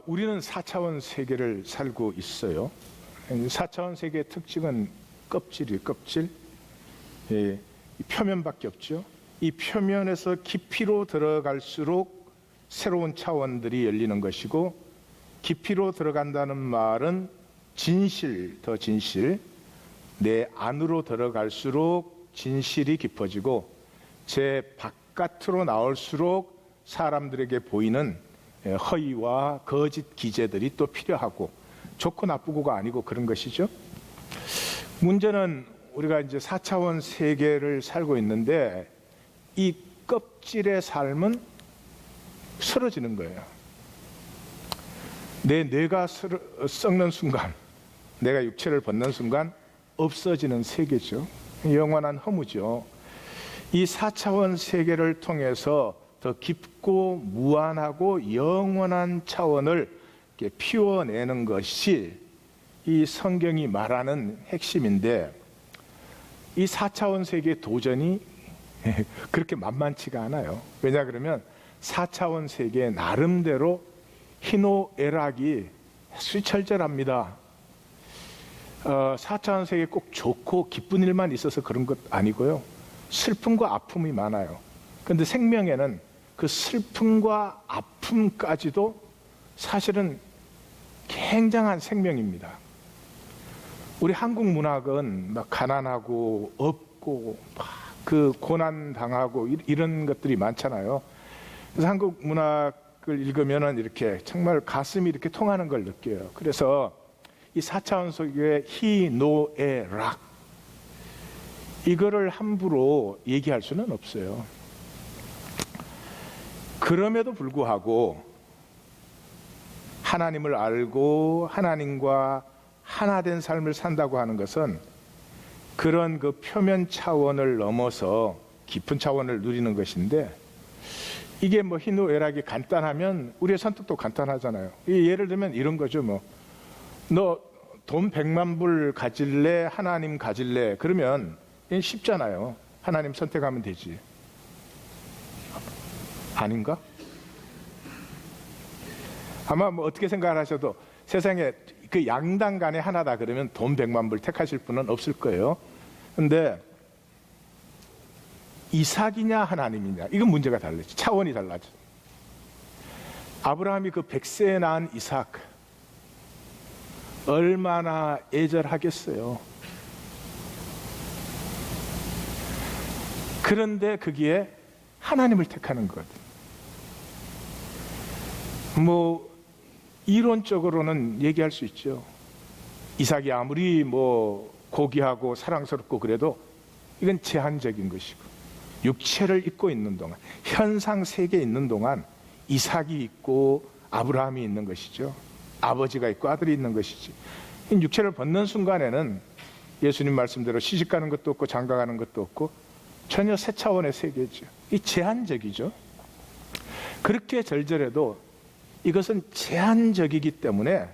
우리는 4차원 세계를 살고 있어요. 4차원 세계의 특징은 껍질이에요. 껍질. 예, 표면밖에 없죠. 이 표면에서 깊이로 들어갈수록 새로운 차원들이 열리는 것이고, 깊이로 들어간다는 말은 진실, 더 진실, 내 안으로 들어갈수록 진실이 깊어지고, 제 바깥으로 나올수록 사람들에게 보이는 허위와 거짓 기제들이 또 필요하고, 좋고 나쁘고가 아니고 그런 것이죠. 문제는 우리가 이제 4차원 세계를 살고 있는데, 이 껍질의 삶은 쓰러지는 거예요. 내 뇌가 썩는 순간, 내가 육체를 벗는 순간 없어지는 세계죠. 영원한 허무죠. 이 4차원 세계를 통해서 더 깊고 무한하고 영원한 차원을 이렇게 피워내는 것이 이 성경이 말하는 핵심인데, 이 4차원 세계의 도전이 그렇게 만만치가 않아요. 왜냐 그러면 4차원 세계의 나름대로 희노애락이 수철절합니다. 4차원 세계 꼭 좋고 기쁜 일만 있어서 그런 것 아니고요. 슬픔과 아픔이 많아요. 그런데 생명에는 그 슬픔과 아픔까지도 사실은 굉장한 생명입니다. 우리 한국 문학은 막 가난하고 없고 그 고난 당하고 이런 것들이 많잖아요. 그래서 한국 문학을 읽으면은 이렇게 정말 가슴이 이렇게 통하는 걸 느껴요. 그래서 이 4차원 속의 희노애락, 이거를 함부로 얘기할 수는 없어요. 그럼에도 불구하고 하나님을 알고 하나님과 하나 된 삶을 산다고 하는 것은 그런 그 표면 차원을 넘어서 깊은 차원을 누리는 것인데, 이게 뭐 희노애락이 간단하면 우리의 선택도 간단하잖아요. 예를 들면 이런 거죠. 뭐 너 돈 100만 불 가질래? 하나님 가질래? 그러면 쉽잖아요. 하나님 선택하면 되지. 아닌가? 아마 뭐 어떻게 생각을 하셔도 세상에 그 양당 간에 하나다 그러면 돈 100만 불 택하실 분은 없을 거예요. 근데 이삭이냐 하나님이냐, 이건 문제가 달라져. 차원이 달라져. 아브라함이 그 100세에 낳은 이삭 얼마나 애절하겠어요. 그런데 거기에 하나님을 택하는 것. 뭐 이론적으로는 얘기할 수 있죠. 이삭이 아무리 뭐 고귀하고 사랑스럽고 그래도 이건 제한적인 것이고, 육체를 입고 있는 동안, 현상 세계에 있는 동안 이삭이 있고 아브라함이 있는 것이죠. 아버지가 있고 아들이 있는 것이지. 육체를 벗는 순간에는 예수님 말씀대로 시집가는 것도 없고 장가가는 것도 없고 전혀 새 차원의 세계죠. 이 제한적이죠. 그렇게 절절해도 이것은 제한적이기 때문에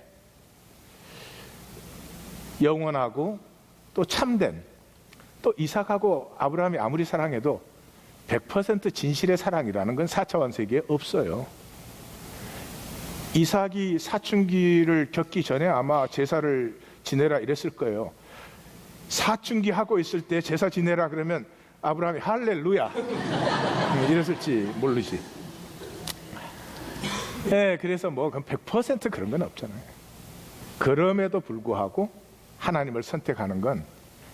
영원하고 또 참된, 또 이삭하고 아브라함이 아무리 사랑해도 100% 진실의 사랑이라는 건 4차원 세계에 없어요. 이삭이 사춘기를 겪기 전에 아마 제사를 지내라 이랬을 거예요. 사춘기 하고 있을 때 제사 지내라 그러면 아브라함이 할렐루야 이랬을지 모르지. 네, 그래서 뭐 100% 그런 건 없잖아요. 그럼에도 불구하고 하나님을 선택하는 건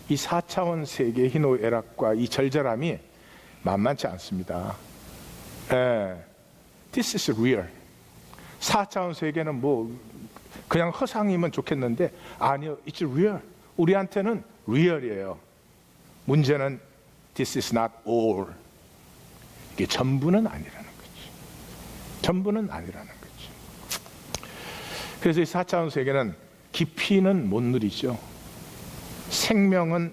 이 4차원 세계의 희노애락과 이 절절함이 만만치 않습니다. This is real. 4차원 세계는 뭐 그냥 허상이면 좋겠는데 아니요, it's real. 우리한테는 real이에요. 문제는 this is not all. 이게 전부는 아니라는 거죠. 전부는 아니라는 거죠. 그래서 이 4차원 세계는 깊이는 못 누리죠. 생명은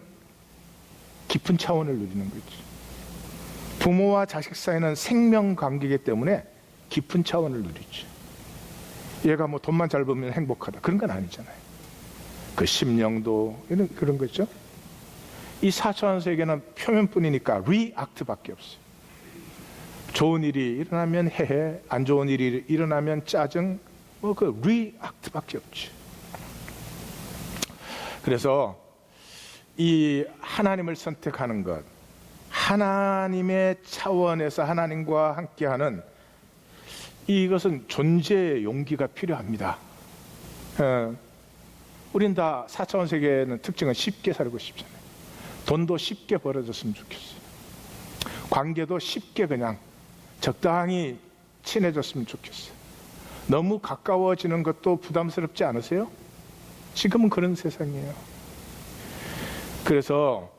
깊은 차원을 누리는 거죠. 부모와 자식 사이는 생명 관계이기 때문에 깊은 차원을 누리죠. 얘가 뭐 돈만 잘 벌면 행복하다, 그런 건 아니잖아요. 그 심령도 이런 그런 거죠. 이 4차원 세계는 표면뿐이니까 리액트밖에 없어요. 좋은 일이 일어나면 해해, 안 좋은 일이 일어나면 짜증, 그 리액트밖에 없지. 그래서 이 하나님을 선택하는 것, 하나님의 차원에서 하나님과 함께하는 이것은 존재의 용기가 필요합니다. 우린 다 4차원 세계는 특징은 쉽게 살고 싶잖아요. 돈도 쉽게 벌어졌으면 좋겠어요. 관계도 쉽게 그냥 적당히 친해졌으면 좋겠어요. 너무 가까워지는 것도 부담스럽지 않으세요? 지금은 그런 세상이에요. 그래서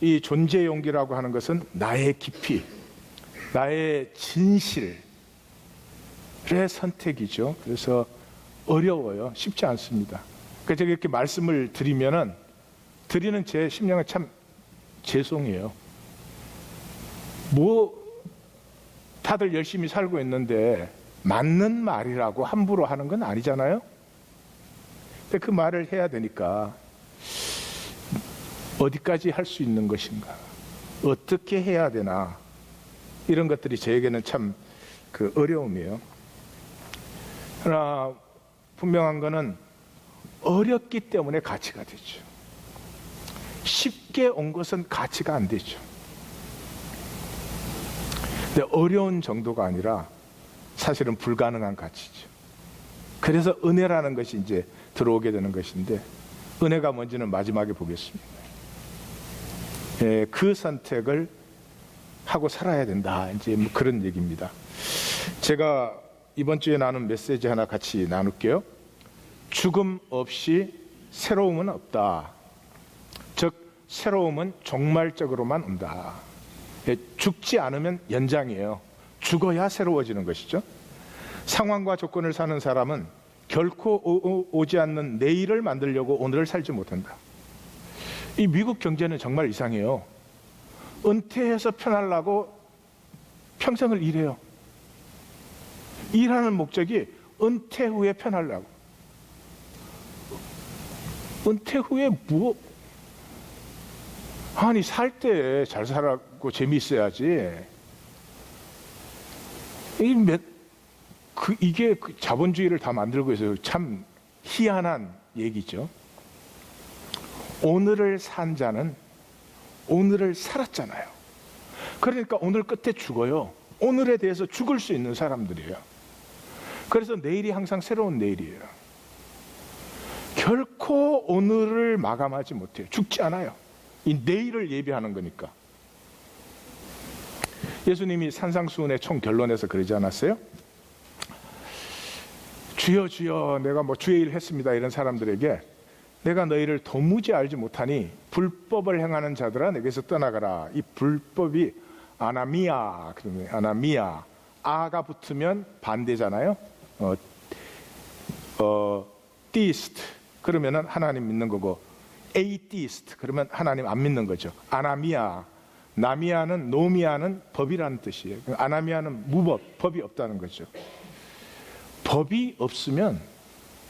이 존재 용기라고 하는 것은 나의 깊이, 나의 진실의 선택이죠. 그래서 어려워요. 쉽지 않습니다. 그래서 제가 이렇게 말씀을 드리면은 드리는 제 심령은 참 죄송해요. 다들 열심히 살고 있는데 맞는 말이라고 함부로 하는 건 아니잖아요. 근데 그 말을 해야 되니까 어디까지 할 수 있는 것인가, 어떻게 해야 되나, 이런 것들이 저에게는 참 그 어려움이에요. 그러나 분명한 거는 어렵기 때문에 가치가 되죠. 쉽게 온 것은 가치가 안 되죠. 근데 어려운 정도가 아니라 사실은 불가능한 가치죠. 그래서 은혜라는 것이 이제 들어오게 되는 것인데, 은혜가 뭔지는 마지막에 보겠습니다. 그 선택을 하고 살아야 된다, 이제 뭐 그런 얘기입니다. 제가 이번 주에 나눈 메시지 하나 같이 나눌게요. 죽음 없이 새로움은 없다. 즉 새로움은 종말적으로만 온다. 죽지 않으면 연장이에요. 죽어야 새로워지는 것이죠. 상황과 조건을 사는 사람은 결코 오지 않는 내일을 만들려고 오늘을 살지 못한다. 이 미국 경제는 정말 이상해요. 은퇴해서 편하려고 평생을 일해요. 일하는 목적이 은퇴 후에 편하려고. 은퇴 후에 아니 살 때 잘 살았고 재미있어야지. 이게 자본주의를 다 만들고 있어요. 참 희한한 얘기죠. 오늘을 산 자는 오늘을 살았잖아요. 그러니까 오늘 끝에 죽어요. 오늘에 대해서 죽을 수 있는 사람들이에요. 그래서 내일이 항상 새로운 내일이에요. 결코 오늘을 마감하지 못해요. 죽지 않아요. 이 내일을 예비하는 거니까. 예수님이 산상수훈의 총 결론에서 그러지 않았어요? 주여 주여 내가 주의 일 했습니다, 이런 사람들에게 내가 너희를 도무지 알지 못하니 불법을 행하는 자들아 내게서 떠나가라. 이 불법이 아나미아, 그러면 아나미아, 아가 붙으면 반대잖아요. theist 그러면은 하나님 믿는 거고, atheist 그러면 하나님 안 믿는 거죠. 아나미아, 나미아는 노미아는 법이라는 뜻이에요. 아나미아는 무법, 법이 없다는 거죠. 법이 없으면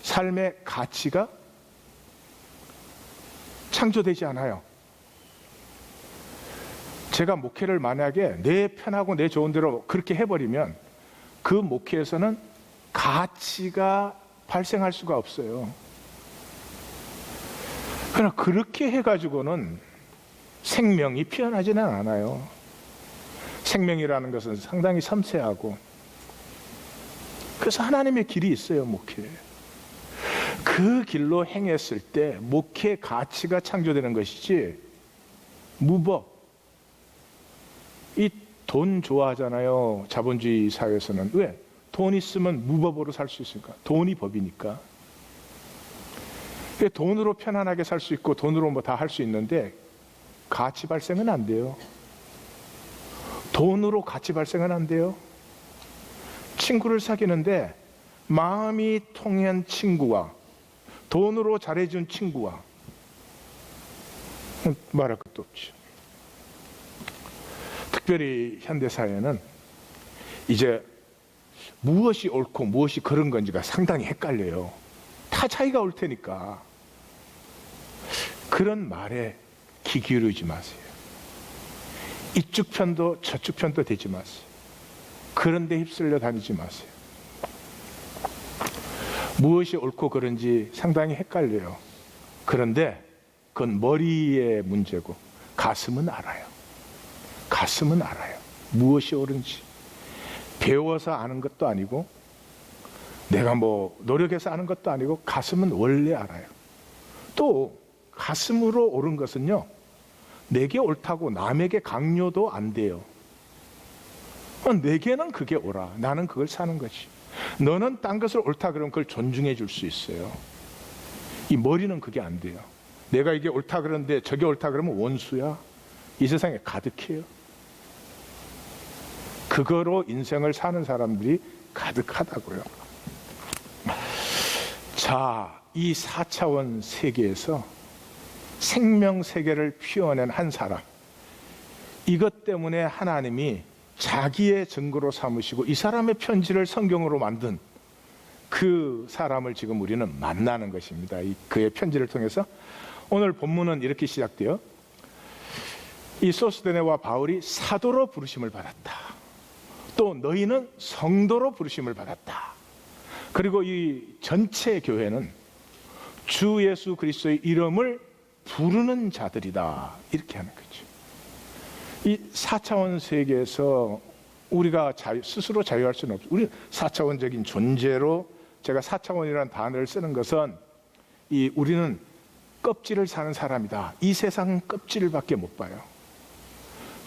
삶의 가치가 창조되지 않아요. 제가 목회를 만약에 내 편하고 내 좋은 대로 그렇게 해버리면 그 목회에서는 가치가 발생할 수가 없어요. 그러나 그렇게 해가지고는 생명이 피어나지는 않아요. 생명이라는 것은 상당히 섬세하고, 그래서 하나님의 길이 있어요, 목회. 그 길로 행했을 때 목회 가치가 창조되는 것이지, 무법, 이 돈 좋아하잖아요, 자본주의 사회에서는. 왜? 돈 있으면 무법으로 살 수 있으니까. 돈이 법이니까. 돈으로 편안하게 살 수 있고 돈으로 다 할 수 있는데 가치 발생은 안 돼요. 돈으로 가치 발생은 안 돼요. 친구를 사귀는데 마음이 통한 친구와 돈으로 잘해준 친구와 말할 것도 없죠. 특별히 현대사회는 이제 무엇이 옳고 무엇이 그런 건지가 상당히 헷갈려요. 다 차이가 올 테니까. 그런 말에 귀 기울이지 마세요. 이쪽 편도 저쪽 편도 되지 마세요. 그런 데 휩쓸려 다니지 마세요. 무엇이 옳고 그른지 상당히 헷갈려요. 그런데 그건 머리의 문제고 가슴은 알아요. 가슴은 알아요. 무엇이 옳은지. 배워서 아는 것도 아니고 내가 뭐 노력해서 아는 것도 아니고 가슴은 원래 알아요. 또 가슴으로 옳은 것은요, 내게 옳다고 남에게 강요도 안 돼요. 내게는 그게 옳아. 나는 그걸 사는 거지. 너는 딴 것을 옳다 그러면 그걸 존중해 줄 수 있어요. 이 머리는 그게 안 돼요. 내가 이게 옳다 그러는데 저게 옳다 그러면 원수야. 이 세상에 가득해요. 그거로 인생을 사는 사람들이 가득하다고요. 자, 이 4차원 세계에서 생명 세계를 피워낸 한 사람, 이것 때문에 하나님이 자기의 증거로 삼으시고 이 사람의 편지를 성경으로 만든 그 사람을 지금 우리는 만나는 것입니다. 그의 편지를 통해서 오늘 본문은 이렇게 시작돼요. 이 소스데네와 바울이 사도로 부르심을 받았다. 또 너희는 성도로 부르심을 받았다. 그리고 이 전체 교회는 주 예수 그리스도의 이름을 부르는 자들이다. 이렇게 하는 거죠. 이 4차원 세계에서 우리가 스스로 자유할 수는 없어요. 우리는 4차원적인 존재로, 제가 4차원이라는 단어를 쓰는 것은 우리는 껍질을 사는 사람이다. 이 세상은 껍질밖에 못 봐요.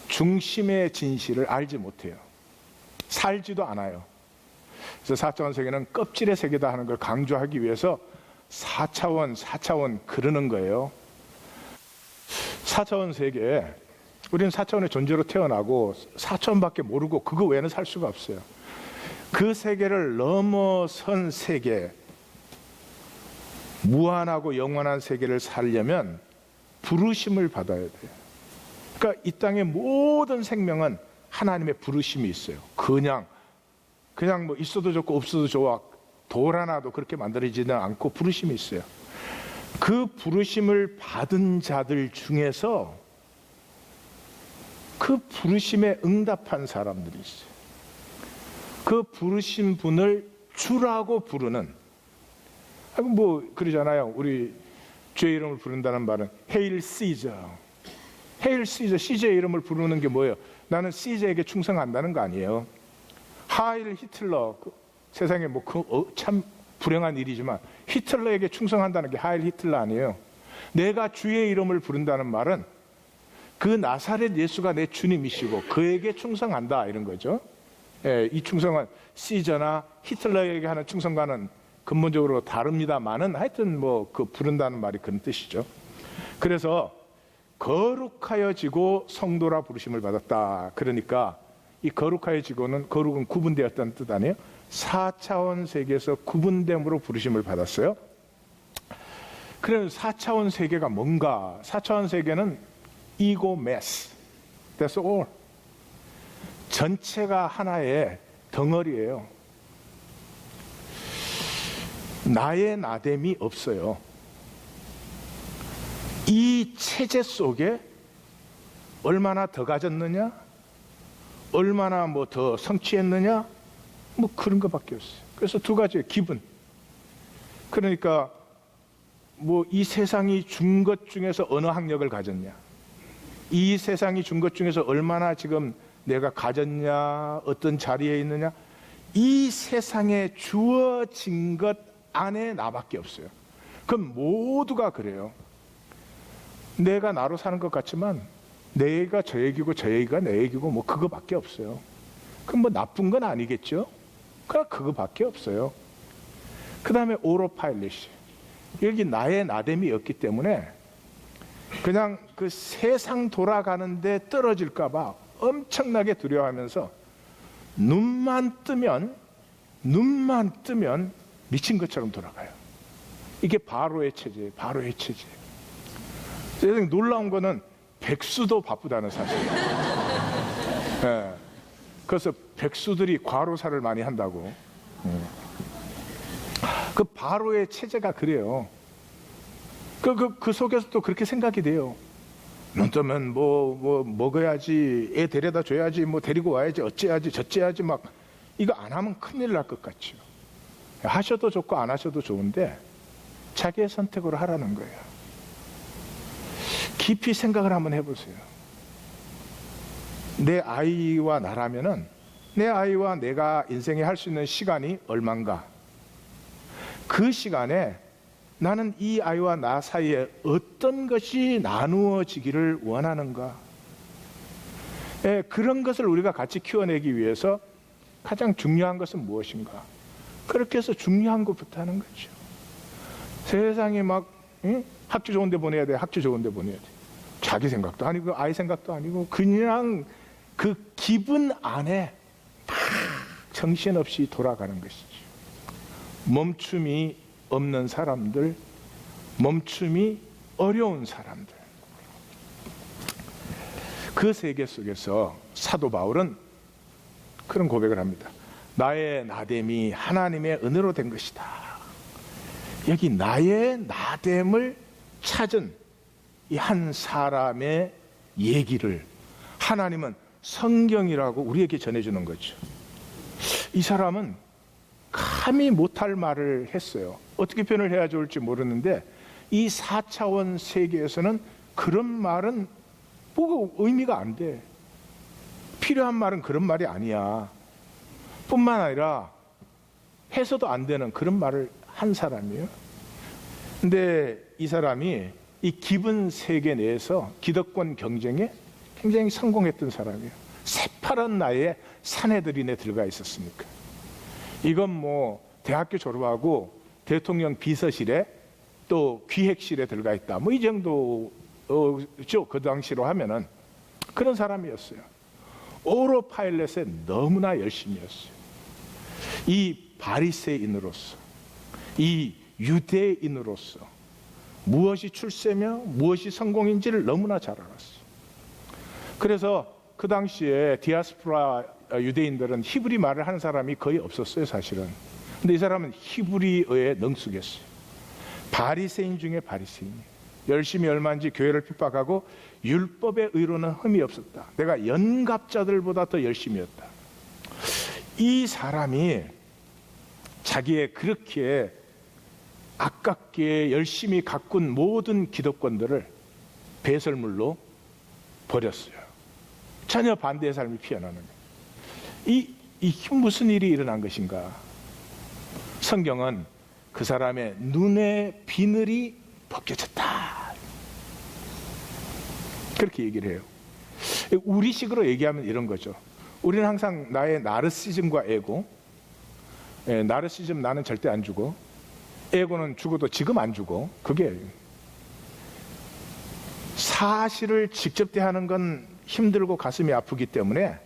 중심의 진실을 알지 못해요. 살지도 않아요. 그래서 4차원 세계는 껍질의 세계다 하는 걸 강조하기 위해서 4차원 그러는 거예요. 4차원 세계에 우리는 4차원의 존재로 태어나고 4차원밖에 모르고 그거 외에는 살 수가 없어요. 그 세계를 넘어선 세계, 무한하고 영원한 세계를 살려면 부르심을 받아야 돼요. 그러니까 이 땅의 모든 생명은 하나님의 부르심이 있어요. 그냥 뭐 있어도 좋고 없어도 좋아, 돌 하나도 그렇게 만들어지지는 않고 부르심이 있어요. 그 부르심을 받은 자들 중에서 그 부르심에 응답한 사람들이 있어요. 그 부르신 분을 주라고 부르는, 뭐 그러잖아요. 우리 주의 이름을 부른다는 말은 헤일 시저. 헤일 시저, 시저의 이름을 부르는 게 뭐예요? 나는 시저에게 충성한다는 거 아니에요. 하일 히틀러, 세상에 뭐 참 불행한 일이지만 히틀러에게 충성한다는 게 하일 히틀러 아니에요. 내가 주의 이름을 부른다는 말은 그 나사렛 예수가 내 주님이시고 그에게 충성한다, 이런 거죠. 예, 이 충성은 시저나 히틀러에게 하는 충성과는 근본적으로 다릅니다만은 하여튼 뭐 그 부른다는 말이 그런 뜻이죠. 그래서 거룩하여지고 성도라 부르심을 받았다. 그러니까 이 거룩하여지고는, 거룩은 구분되었다는 뜻 아니에요? 4차원 세계에서 구분됨으로 부르심을 받았어요. 그래서 4차원 세계가 뭔가? 4차원 세계는 이고 메스, that's all. 전체가 하나의 덩어리예요. 나의 나됨이 없어요. 이 체제 속에 얼마나 더 가졌느냐, 얼마나 뭐 더 성취했느냐, 뭐 그런 것밖에 없어요. 그래서 두 가지의 기분. 그러니까 뭐 이 세상이 준 것 중에서 어느 학력을 가졌냐, 이 세상이 준 것 중에서 얼마나 지금 내가 가졌냐, 어떤 자리에 있느냐, 이 세상에 주어진 것 안에 나밖에 없어요. 그럼 모두가 그래요. 내가 나로 사는 것 같지만 내 얘기가 저 얘기고 저 얘기가 내 얘기고 뭐 그거밖에 없어요. 그럼 뭐 나쁜 건 아니겠죠? 그럼 그거밖에 없어요. 그 다음에 오로파일리시, 여기 나의 나됨이 없기 때문에 그냥 그 세상 돌아가는데 떨어질까 봐 엄청나게 두려워하면서 눈만 뜨면 미친 것처럼 돌아가요. 이게 바로의 체제예요. 바로의 체제. 세상에 놀라운 거는 백수도 바쁘다는 사실이에요. 네. 그래서 백수들이 과로사를 많이 한다고. 그 바로의 체제가 그래요. 그 속에서 또 그렇게 생각이 돼요. 눈 뜨면 뭐 먹어야지, 애 데려다 줘야지, 뭐 데리고 와야지, 어째야지 저째야지, 막 이거 안 하면 큰일 날 것 같죠. 하셔도 좋고 안 하셔도 좋은데 자기의 선택으로 하라는 거예요. 깊이 생각을 한번 해보세요. 내 아이와 나라면은 내 아이와 내가 인생에 할 수 있는 시간이 얼만가? 그 시간에 나는 이 아이와 나 사이에 어떤 것이 나누어지기를 원하는가? 그런 것을 우리가 같이 키워내기 위해서 가장 중요한 것은 무엇인가? 그렇게 해서 중요한 것부터 하는 거죠. 세상에 막 학교 좋은 데 보내야 돼, 학교 좋은 데 보내야 돼. 자기 생각도 아니고 아이 생각도 아니고 그냥 그 기분 안에 막 정신없이 돌아가는 것이죠. 멈춤이 없는 사람들, 멈춤이 어려운 사람들. 그 세계 속에서 사도 바울은 그런 고백을 합니다. 나의 나됨이 하나님의 은혜로 된 것이다. 여기 나의 나됨을 찾은 이 한 사람의 얘기를 하나님은 성경이라고 우리에게 전해주는 거죠. 이 사람은 감히 못할 말을 했어요. 어떻게 표현을 해야 좋을지 모르는데 이 4차원 세계에서는 그런 말은 뭐 의미가 안 돼. 필요한 말은 그런 말이 아니야. 뿐만 아니라 해서도 안 되는 그런 말을 한 사람이에요. 근데 이 사람이 이 기분 세계 내에서 기득권 경쟁에 굉장히 성공했던 사람이에요. 새파란 나이에 사내들인에 들어가 있었으니까. 이건 뭐 대학교 졸업하고 대통령 비서실에 또 기획실에 들어가 있다. 뭐 이 정도죠. 그 당시로 하면은 그런 사람이었어요. 오로파일렛에 너무나 열심히였어요. 이 바리새인으로서, 이 유대인으로서 무엇이 출세며 무엇이 성공인지를 너무나 잘 알았어요. 그래서 그 당시에 디아스포라 유대인들은 히브리 말을 하는 사람이 거의 없었어요, 사실은. 근데 이 사람은 히브리어에 능숙했어요. 바리새인 중에 바리새인. 열심히 얼마인지 교회를 핍박하고 율법의 의로는 흠이 없었다. 내가 연갑자들보다 더 열심히였다. 이 사람이 자기의 그렇게 아깝게 열심히 가꾼 모든 기득권들을 배설물로 버렸어요. 전혀 반대의 삶이 피어나는 거예요. 이 무슨 일이 일어난 것인가? 성경은 그 사람의 눈의 비늘이 벗겨졌다. 그렇게 얘기를 해요. 우리식으로 얘기하면 이런 거죠. 우리는 항상 나의 나르시즘과 에고, 나르시즘 나는 절대 안 주고, 에고는 죽어도 지금 안 주고, 그게 사실을 직접 대하는 건 힘들고 가슴이 아프기 때문에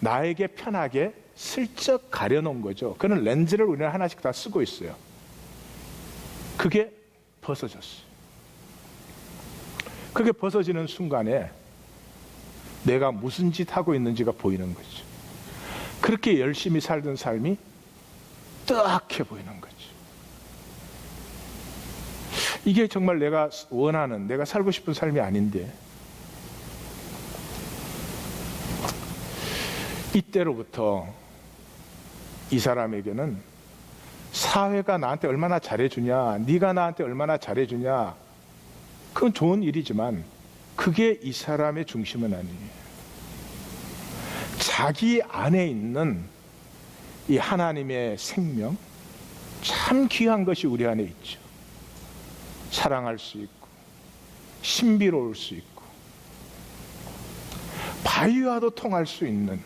나에게 편하게 슬쩍 가려놓은 거죠. 그런 렌즈를 우리는 하나씩 다 쓰고 있어요. 그게 벗어졌어요. 그게 벗어지는 순간에 내가 무슨 짓 하고 있는지가 보이는 거죠. 그렇게 열심히 살던 삶이 뜨악해 보이는 거죠. 이게 정말 내가 원하는, 내가 살고 싶은 삶이 아닌데, 이때로부터 이 사람에게는 사회가 나한테 얼마나 잘해주냐, 네가 나한테 얼마나 잘해주냐, 그건 좋은 일이지만 그게 이 사람의 중심은 아니에요. 자기 안에 있는 이 하나님의 생명, 참 귀한 것이 우리 안에 있죠. 사랑할 수 있고 신비로울 수 있고 바위와도 통할 수 있는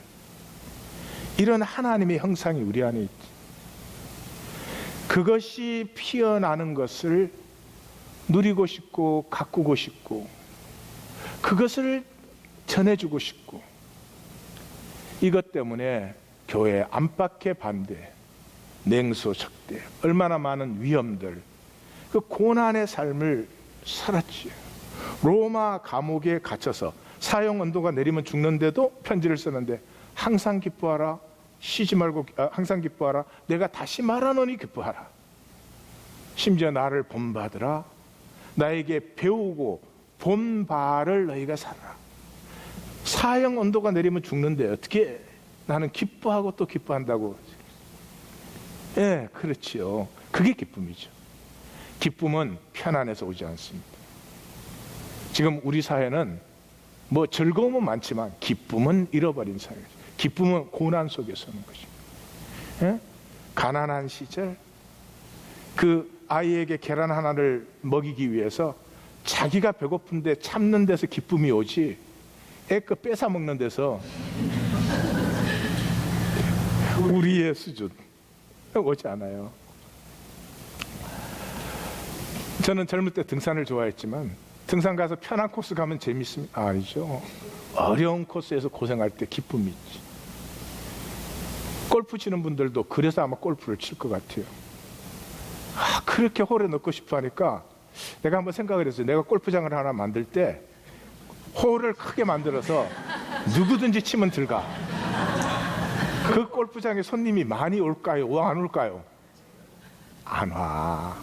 이런 하나님의 형상이 우리 안에 있죠. 그것이 피어나는 것을 누리고 싶고 가꾸고 싶고 그것을 전해주고 싶고, 이것 때문에 교회 안팎의 반대, 냉소, 적대, 얼마나 많은 위험들, 그 고난의 삶을 살았지요. 로마 감옥에 갇혀서 사형 언도가 내리면 죽는데도 편지를 쓰는데 항상 기뻐하라, 쉬지 말고 항상 기뻐하라, 내가 다시 말하노니 기뻐하라. 심지어 나를 본받으라, 나에게 배우고 본 바를 너희가 살아라. 사형 언도가 내리면 죽는데 어떻게 나는 기뻐하고 또 기뻐한다고. 예, 그렇지요. 그게 기쁨이죠. 기쁨은 편안해서 오지 않습니다. 지금 우리 사회는 뭐 즐거움은 많지만 기쁨은 잃어버린 사회죠. 기쁨은 고난 속에서 오는 것입니다. 예? 가난한 시절 그 아이에게 계란 하나를 먹이기 위해서 자기가 배고픈데 참는 데서 기쁨이 오지, 애 거 뺏어 먹는 데서 우리의 수준 오지 않아요. 저는 젊을 때 등산을 좋아했지만 등산 가서 편한 코스 가면 재밌습니다? 아니죠. 어려운 코스에서 고생할 때 기쁨이 있지. 골프 치는 분들도 그래서 아마 골프를 칠 것 같아요. 그렇게 홀에 넣고 싶어 하니까 내가 한번 생각을 했어요. 내가 골프장을 하나 만들 때 홀을 크게 만들어서 누구든지 치면 들어가. 그 골프장에 손님이 많이 올까요? 안 올까요? 안 와.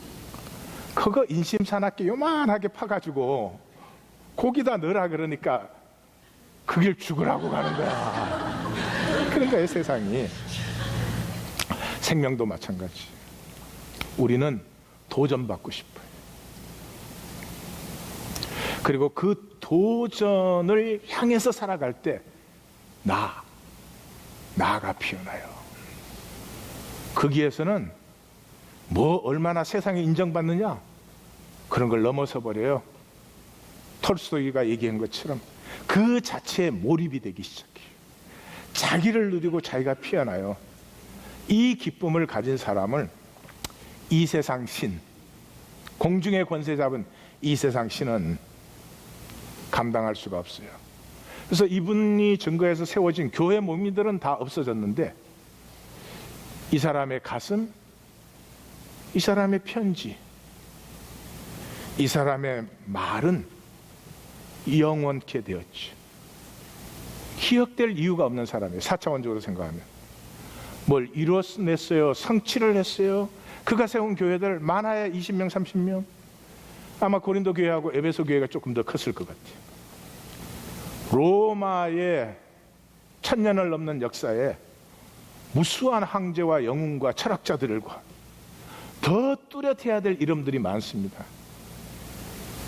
그거 인심사납게 요만하게 파가지고 거기다 넣으라 그러니까 그 길 죽으라고 가는 거야. 그런 거예요, 세상이. 생명도 마찬가지. 우리는 도전받고 싶어요. 그리고 그 도전을 향해서 살아갈 때 나가 피어나요. 거기에서는 뭐 얼마나 세상에 인정받느냐 그런 걸 넘어서 버려요. 톨스토이가 얘기한 것처럼 그 자체에 몰입이 되기 시작해요. 자기를 누리고 자기가 피어나요. 이 기쁨을 가진 사람을 이 세상 신, 공중의 권세 잡은 이 세상 신은 감당할 수가 없어요. 그래서 이분이 증거해서 세워진 교회 모임들은 다 없어졌는데 이 사람의 가슴, 이 사람의 편지, 이 사람의 말은 영원케 되었죠. 기억될 이유가 없는 사람이에요. 4차원적으로 생각하면. 뭘 이뤄냈어요? 성취를 했어요? 그가 세운 교회들 많아야 20명, 30명? 아마 고린도 교회하고 에베소 교회가 조금 더 컸을 것 같아요. 로마의 1000년을 넘는 역사에 무수한 황제와 영웅과 철학자들과 더 뚜렷해야 될 이름들이 많습니다.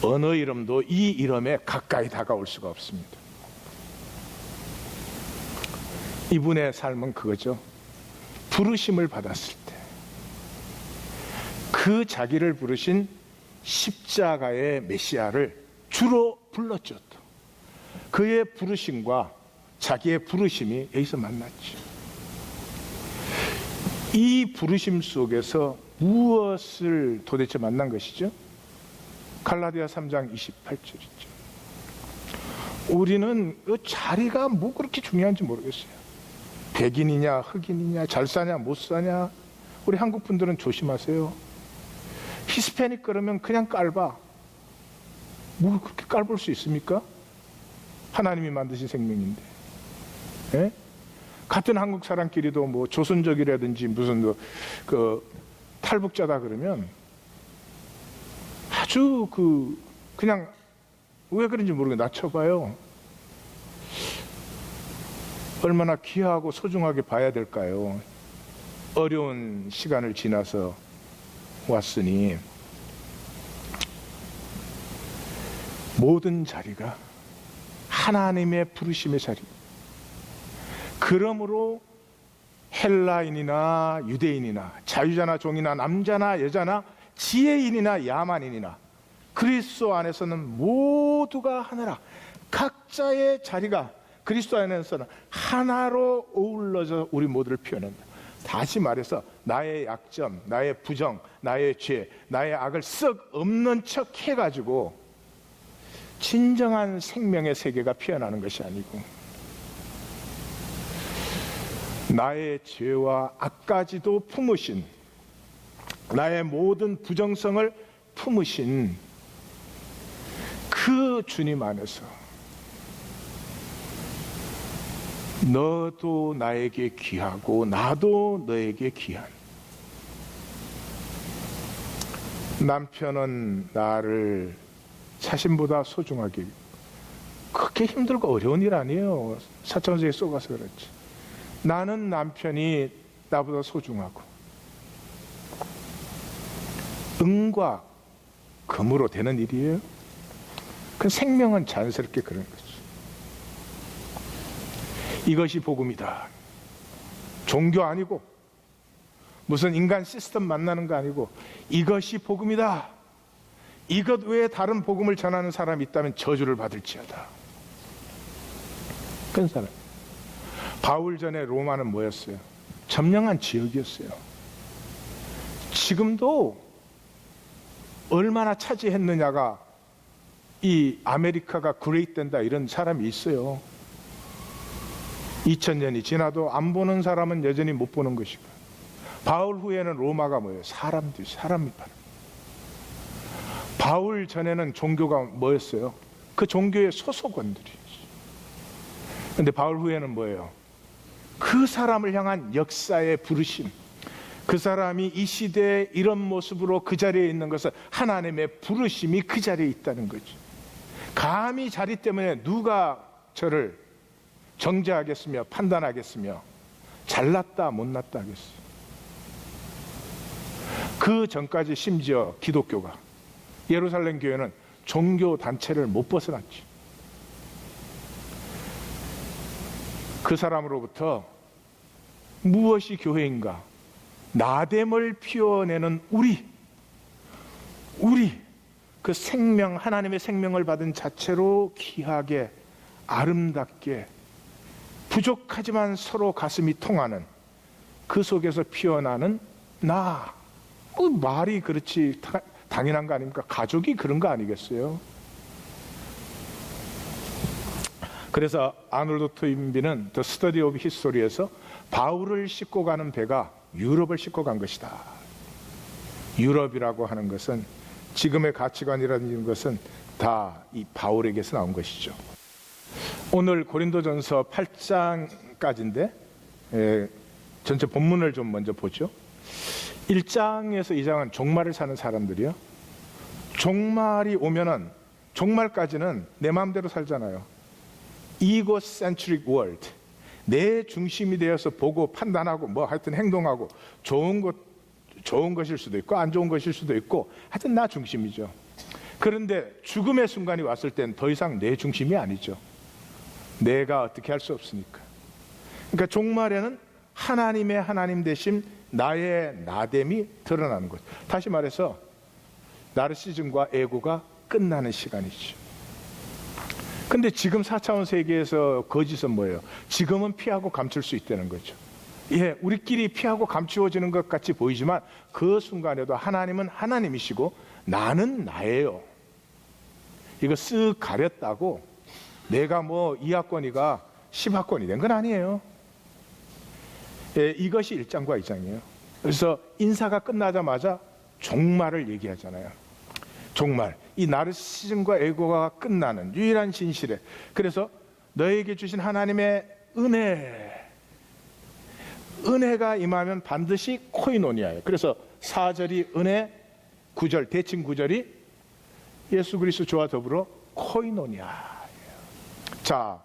어느 이름도 이 이름에 가까이 다가올 수가 없습니다. 이분의 삶은 그거죠. 부르심을 받았을 때 그 자기를 부르신 십자가의 메시아를 주로 불렀죠. 그의 부르심과 자기의 부르심이 여기서 만났죠. 이 부르심 속에서 무엇을 도대체 만난 것이죠? 갈라디아 3장 28절이죠. 우리는 그 자리가 뭐 그렇게 중요한지 모르겠어요. 백인이냐 흑인이냐 잘 사냐 못 사냐. 우리 한국 분들은 조심하세요. 히스패닉 그러면 그냥 깔봐. 뭐 그렇게 깔볼 수 있습니까? 하나님이 만드신 생명인데. 예? 같은 한국 사람끼리도 뭐 조선족이라든지 무슨 그 탈북자다 그러면 아주 그냥 왜 그런지 모르겠어요. 낮춰봐요. 얼마나 귀하고 소중하게 봐야 될까요? 어려운 시간을 지나서 왔으니 모든 자리가 하나님의 부르심의 자리. 그러므로 헬라인이나 유대인이나 자유자나 종이나 남자나 여자나 지혜인이나 야만인이나 그리스도 안에서는 모두가 하나라. 각자의 자리가 그리스도 안에서는 하나로 어우러져 우리 모두를 표현한다. 다시 말해서 나의 약점, 나의 부정, 나의 죄, 나의 악을 썩 없는 척 해가지고 진정한 생명의 세계가 피어나는 것이 아니고 나의 죄와 악까지도 품으신, 나의 모든 부정성을 품으신 그 주님 안에서 너도 나에게 귀하고 나도 너에게 귀한. 남편은 나를 자신보다 소중하게. 그렇게 힘들고 어려운 일 아니에요. 사천세에 쏘가서 그렇지. 나는 남편이 나보다 소중하고 은과 금으로 되는 일이에요. 그 생명은 자연스럽게 그런 거죠. 이것이 복음이다. 종교 아니고 무슨 인간 시스템 만나는 거 아니고 이것이 복음이다. 이것 외에 다른 복음을 전하는 사람이 있다면 저주를 받을지어다. 그런 사람. 바울 전에 로마는 뭐였어요? 점령한 지역이었어요. 지금도 얼마나 차지했느냐가 이 아메리카가 그레이트된다 이런 사람이 있어요. 2000년이 지나도 안 보는 사람은 여전히 못 보는 것이고, 바울 후에는 로마가 뭐예요? 사람 밑바람. 바울 전에는 종교가 뭐였어요? 그 종교의 소속원들이죠. 그런데 바울 후에는 뭐예요? 그 사람을 향한 역사의 부르심, 그 사람이 이 시대에 이런 모습으로 그 자리에 있는 것은 하나님의 부르심이 그 자리에 있다는 거죠. 감히 자리 때문에 누가 저를 정죄하겠으며 판단하겠으며 잘났다 못났다 하겠어요. 그 전까지 심지어 기독교가, 예루살렘 교회는 종교 단체를 못 벗어났지. 그 사람으로부터 무엇이 교회인가? 나됨을 피워내는 우리 그 생명, 하나님의 생명을 받은 자체로 귀하게 아름답게 부족하지만 서로 가슴이 통하는 그 속에서 피어나는 나. 뭐 말이 그렇지 당연한 거 아닙니까? 가족이 그런 거 아니겠어요? 그래서 아놀드 토인비는 The Study of History에서 바울을 싣고 가는 배가 유럽을 싣고 간 것이다. 유럽이라고 하는 것은, 지금의 가치관이라는 것은 다 이 바울에게서 나온 것이죠. 오늘 고린도전서 8장까지인데 전체 본문을 좀 먼저 보죠. 1장에서 2장은 종말을 사는 사람들이요. 종말이 오면은, 종말까지는 내 마음대로 살잖아요. egocentric world, 내 중심이 되어서 보고 판단하고 뭐 하여튼 행동하고, 좋은 것일 수도 있고 안 좋은 것일 수도 있고 하여튼 나 중심이죠. 그런데 죽음의 순간이 왔을 땐 더 이상 내 중심이 아니죠. 내가 어떻게 할 수 없으니까. 그러니까 종말에는 하나님의 하나님 대신 나의 나됨이 드러나는 거죠. 다시 말해서 나르시즘과 에고가 끝나는 시간이죠. 근데 지금 4차원 세계에서 거짓은 뭐예요? 지금은 피하고 감출 수 있다는 거죠. 예, 우리끼리 피하고 감추어지는 것 같이 보이지만 그 순간에도 하나님은 하나님이시고 나는 나예요. 이거 쓱 가렸다고 내가 뭐 2학번이가 10학번이 된 건 아니에요. 예, 이것이 1장과 2장이에요. 그래서 인사가 끝나자마자 종말을 얘기하잖아요. 종말, 이 나르시즘과 에고가 끝나는 유일한 진실에, 그래서 너에게 주신 하나님의 은혜가 임하면 반드시 코이노니아예요. 그래서 4절이 은혜, 9절 대칭 9절이 예수 그리스도 저와 더불어 코이노니아예요. 자,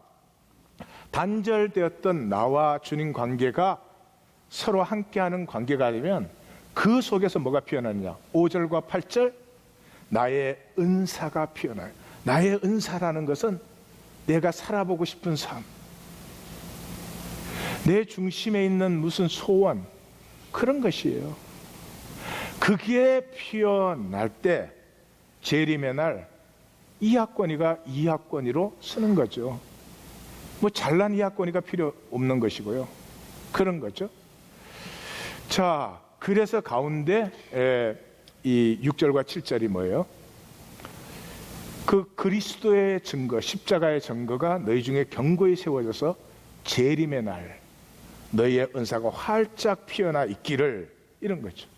단절되었던 나와 주님 관계가 서로 함께하는 관계가 되면 그 속에서 뭐가 피어나느냐? 5절과 8절, 나의 은사가 피어나요. 나의 은사라는 것은 내가 살아보고 싶은 삶, 내 중심에 있는 무슨 소원, 그런 것이에요. 그게 피어날 때 재림의 날 2학번이가 2학번이로 쓰는 거죠. 뭐 잘난 2학번이가 필요 없는 것이고요. 그런 거죠. 자, 그래서 가운데 이 6절과 7절이 뭐예요? 그 그리스도의 증거, 십자가의 증거가 너희 중에 견고히 세워져서 재림의 날 너희의 은사가 활짝 피어나 있기를, 이런 거죠.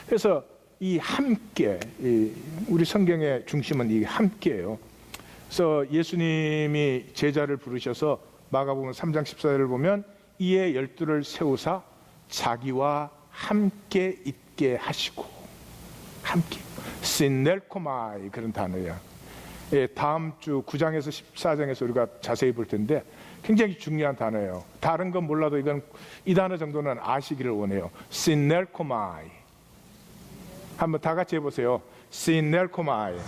그래서 이 함께, 우리 성경의 중심은 이 함께예요. 그래서 예수님이 제자를 부르셔서 마가복음 3장 14절을 보면 이에 12를 세우사 자기와 함께 있게 하시고, 함께 신넬코마이, 그런 단어야. 예, 다음 주 9장에서 14장에서 우리가 자세히 볼 텐데 굉장히 중요한 단어예요. 다른 건 몰라도 이건 이 단어 정도는 아시기를 원해요. 신넬코마이. 한번 다 같이 해보세요. 시넬코마이.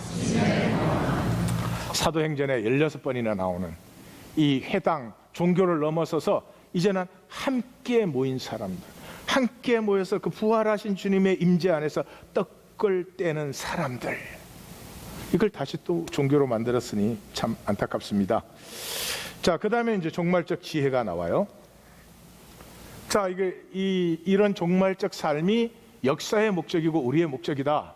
사도행전에 16번이나 나오는 이 회당, 종교를 넘어서서 이제는 함께 모인 사람들, 함께 모여서 그 부활하신 주님의 임재 안에서 떡을 떼는 사람들, 이걸 다시 또 종교로 만들었으니 참 안타깝습니다. 자, 그 다음에 이제 종말적 지혜가 나와요. 자, 이런 종말적 삶이 역사의 목적이고 우리의 목적이다.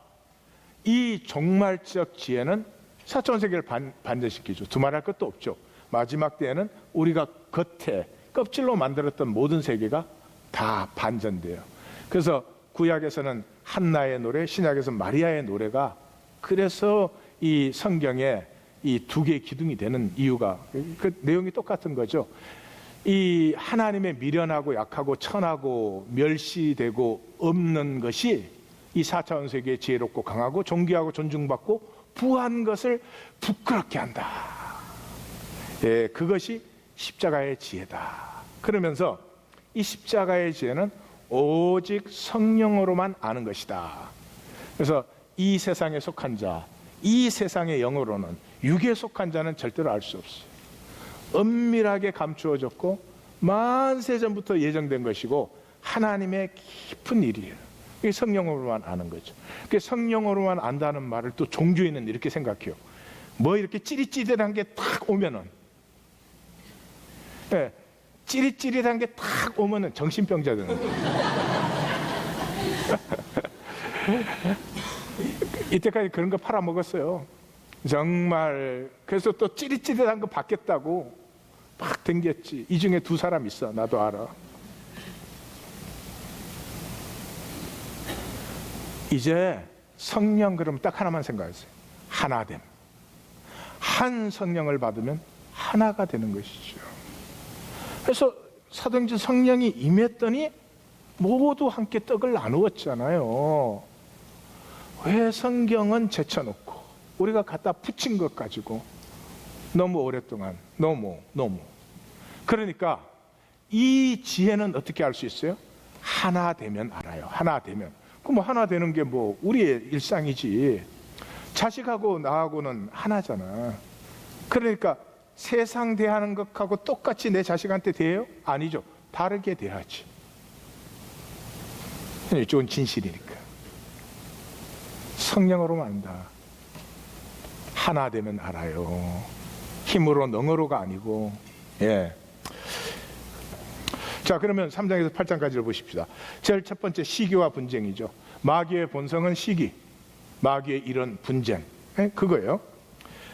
이 종말적 지혜는 사천 세계를 반전시키죠. 두말할 것도 없죠. 마지막 때에는 우리가 겉에 껍질로 만들었던 모든 세계가 다 반전돼요. 그래서 구약에서는 한나의 노래, 신약에서는 마리아의 노래가, 그래서 이 성경에 이 두 개의 기둥이 되는 이유가, 그 내용이 똑같은 거죠. 이 하나님의 미련하고 약하고 천하고 멸시되고 없는 것이 이 4차원 세계의 지혜롭고 강하고 존귀하고 존중받고 부한 것을 부끄럽게 한다. 예, 그것이 십자가의 지혜다. 그러면서 이 십자가의 지혜는 오직 성령으로만 아는 것이다. 그래서 이 세상에 속한 자, 이 세상의 영으로는, 육에 속한 자는 절대로 알 수 없어요. 은밀하게 감추어졌고 만세 전부터 예정된 것이고 하나님의 깊은 일이에요. 이게 성령으로만 아는 거죠. 그 성령으로만 안다는 말을 또 종교인은 이렇게 생각해요. 뭐 이렇게 찌릿찌릿한 게 탁 오면은, 예, 찌릿찌릿한 게 탁 오면은 정신병자 되는 거예요. 이때까지 그런 거 팔아먹었어요. 정말. 그래서 또 찌릿찌릿한 거 받겠다고 막 댕겼지. 이 중에 두 사람 있어. 나도 알아. 이제 성령 그러면 딱 하나만 생각하세요. 하나됨. 한 성령을 받으면 하나가 되는 것이죠. 그래서 사도행전 성령이 임했더니 모두 함께 떡을 나누었잖아요. 왜 성경은 제쳐놓고 우리가 갖다 붙인 것 가지고 너무 오랫동안 너무 그러니까 이 지혜는 어떻게 알 수 있어요? 하나 되면 알아요. 하나 되면. 그럼 하나 되는 게 뭐 우리의 일상이지. 자식하고 나하고는 하나잖아. 그러니까 세상 대하는 것하고 똑같이 내 자식한테 대해요? 아니죠. 다르게 대하지. 이쪽은 진실이니까. 성령으로만 안다. 하나 되면 알아요. 힘으로 능으로가 아니고. 예. 자, 그러면 3장에서 8장까지를 보십시다. 제일 첫 번째 시기와 분쟁이죠. 마귀의 본성은 시기, 마귀의 일은 분쟁. 예? 그거예요.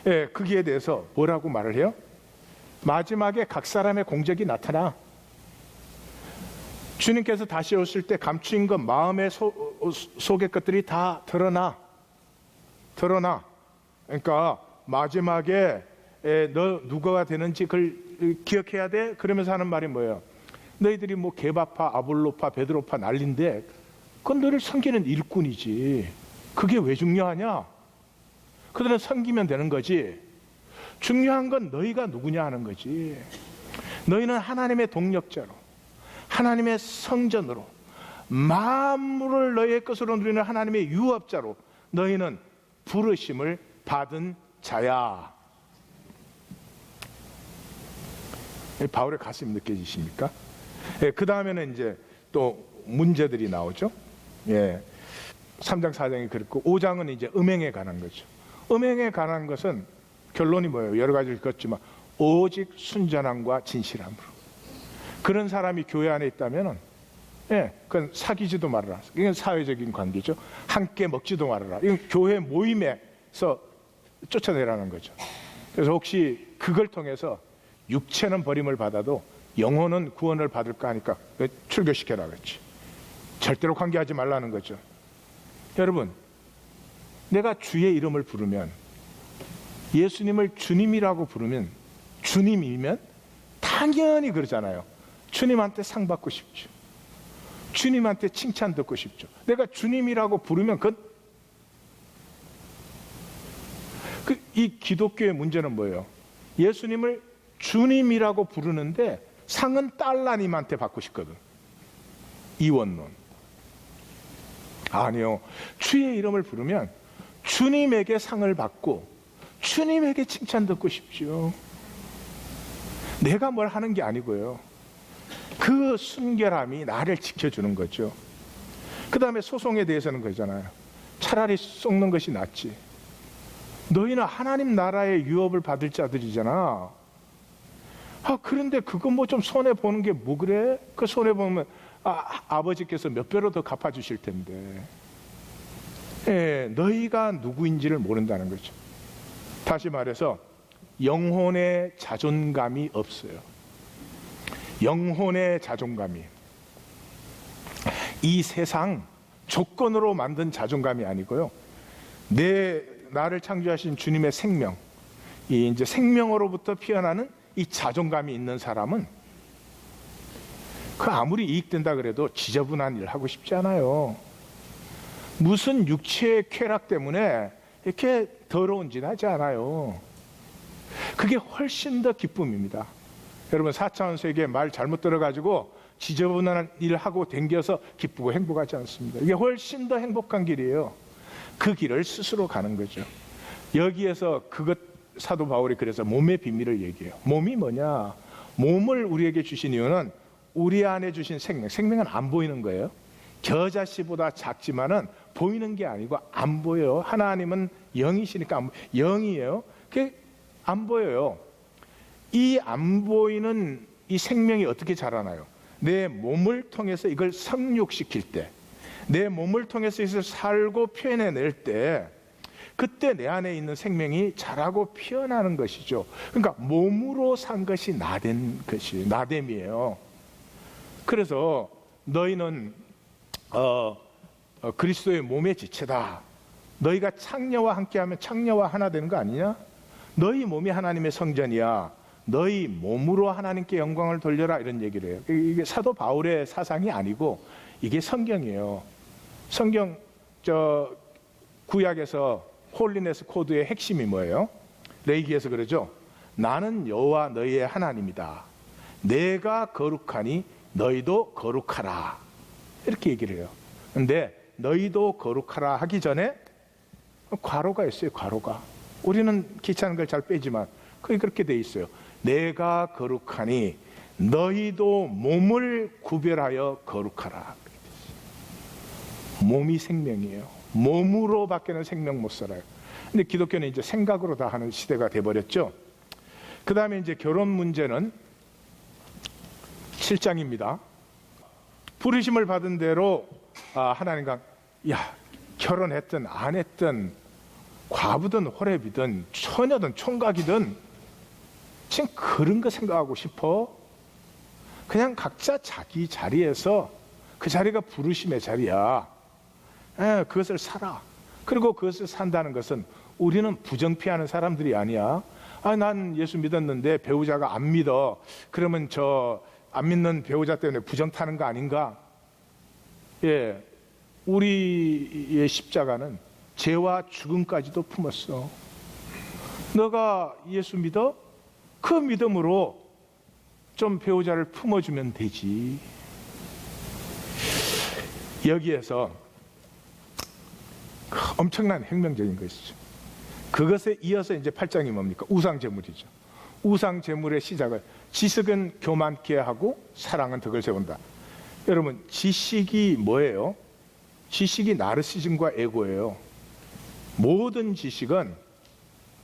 예, 거기에 대해서 뭐라고 말을 해요? 마지막에 각 사람의 공적이 나타나. 주님께서 다시 오실 때 감추인 것, 마음의 속의 것들이 다 드러나. 그러니까 마지막에 너 누구가 되는지 그걸 기억해야 돼. 그러면서 하는 말이 뭐예요? 너희들이 뭐 게바파, 아볼로파, 베드로파 난리인데 그건 너를 섬기는 일꾼이지. 그게 왜 중요하냐? 그들은 섬기면 되는 거지. 중요한 건 너희가 누구냐 하는 거지. 너희는 하나님의 동력자로, 하나님의 성전으로, 만물을 너희의 것으로 누리는 하나님의 유업자로 너희는 부르심을 받은 자야. 바울의 가슴이 느껴지십니까? 예, 그 다음에는 이제 또 문제들이 나오죠. 예, 3장 4장이 그렇고 5장은 이제 음행에 관한 거죠. 음행에 관한 것은 결론이 뭐예요? 여러 가지를 읽었지만 오직 순전함과 진실함으로. 그런 사람이 교회 안에 있다면은, 예, 그건 사귀지도 말아라. 이건 사회적인 관계죠. 함께 먹지도 말아라. 이건 교회 모임에서 쫓아내라는 거죠. 그래서 혹시 그걸 통해서 육체는 버림을 받아도 영혼은 구원을 받을까 하니까 출교시켜라 그랬지. 절대로 관계하지 말라는 거죠. 여러분, 내가 주의 이름을 부르면, 예수님을 주님이라고 부르면, 주님이면 당연히 그러잖아요. 주님한테 상 받고 싶죠. 주님한테 칭찬 듣고 싶죠. 내가 주님이라고 부르면 이 기독교의 문제는 뭐예요? 예수님을 주님이라고 부르는데 상은 딸라님한테 받고 싶거든. 이원론. 아니요. 주의 이름을 부르면 주님에게 상을 받고 주님에게 칭찬 듣고 싶죠. 내가 뭘 하는 게 아니고요. 그 순결함이 나를 지켜주는 거죠. 그 다음에 소송에 대해서는 그러잖아요. 차라리 썩는 것이 낫지. 너희는 하나님 나라의 유업을 받을 자들이잖아. 그런데 그거 뭐 좀 손해보는 게 뭐 그래? 그 손해보면 아버지께서 몇 배로 더 갚아주실 텐데. 예, 너희가 누구인지를 모른다는 거죠. 다시 말해서 영혼의 자존감이 없어요. 영혼의 자존감이. 이 세상 조건으로 만든 자존감이 아니고요. 나를 창조하신 주님의 생명, 이 이제 생명으로부터 피어나는 이 자존감이 있는 사람은 그 아무리 이익된다 그래도 지저분한 일 하고 싶지 않아요. 무슨 육체의 쾌락 때문에 이렇게 더러운 짓 하지 않아요. 그게 훨씬 더 기쁨입니다. 여러분 4차원 세계 말 잘못 들어가지고 지저분한 일 하고 댕겨서 기쁘고 행복하지 않습니다. 이게 훨씬 더 행복한 길이에요. 그 길을 스스로 가는 거죠. 여기에서 사도 바울이 그래서 몸의 비밀을 얘기해요. 몸이 뭐냐? 몸을 우리에게 주신 이유는 우리 안에 주신 생명은 안 보이는 거예요. 겨자씨보다 작지만은 보이는 게 아니고 안 보여요. 하나님은 영이시니까 영이에요. 그게 안 보여요. 이 안 보이는 이 생명이 어떻게 자라나요? 내 몸을 통해서 이걸 성육시킬 때, 내 몸을 통해서 이것을 살고 표현해낼 때, 그때 내 안에 있는 생명이 자라고 피어나는 것이죠. 그러니까 몸으로 산 것이 나된 것이 나됨이에요. 그래서 너희는 그리스도의 몸의 지체다. 너희가 창녀와 함께하면 창녀와 하나 되는 거 아니냐? 너희 몸이 하나님의 성전이야. 너희 몸으로 하나님께 영광을 돌려라, 이런 얘기를 해요. 이게 사도 바울의 사상이 아니고 이게 성경이에요. 성경 구약에서 홀리네스 코드의 핵심이 뭐예요? 레이기에서 그러죠. 나는 여호와 너희의 하나님이다. 내가 거룩하니 너희도 거룩하라. 이렇게 얘기를 해요. 근데 너희도 거룩하라 하기 전에 괄호가 있어요. 괄호가. 우리는 귀찮은 걸 잘 빼지만 그게 그렇게 돼 있어요. 내가 거룩하니 너희도 몸을 구별하여 거룩하라. 몸이 생명이에요. 몸으로 밖에는 생명 못 살아요. 근데 기독교는 이제 생각으로 다 하는 시대가 돼버렸죠. 그 다음에 이제 결혼 문제는 7장입니다. 부르심을 받은 대로 하나님과 결혼했든 안 했든 과부든 호렙이든 처녀든 총각이든 지금 그런 거 생각하고 싶어? 그냥 각자 자기 자리에서 그 자리가 부르심의 자리야. 그것을 살아. 그리고 그것을 산다는 것은 우리는 부정피하는 사람들이 아니야. 난 예수 믿었는데 배우자가 안 믿어. 그러면 안 믿는 배우자 때문에 부정 타는 거 아닌가? 예, 우리의 십자가는 죄와 죽음까지도 품었어. 너가 예수 믿어? 그 믿음으로 좀 배우자를 품어주면 되지. 여기에서 엄청난 혁명적인 것이죠. 그것에 이어서 이제 8장이 뭡니까? 우상제물이죠. 우상제물의 시작을 지식은 교만케 하고 사랑은 덕을 세운다. 여러분, 지식이 뭐예요? 지식이 나르시즘과 에고예요. 모든 지식은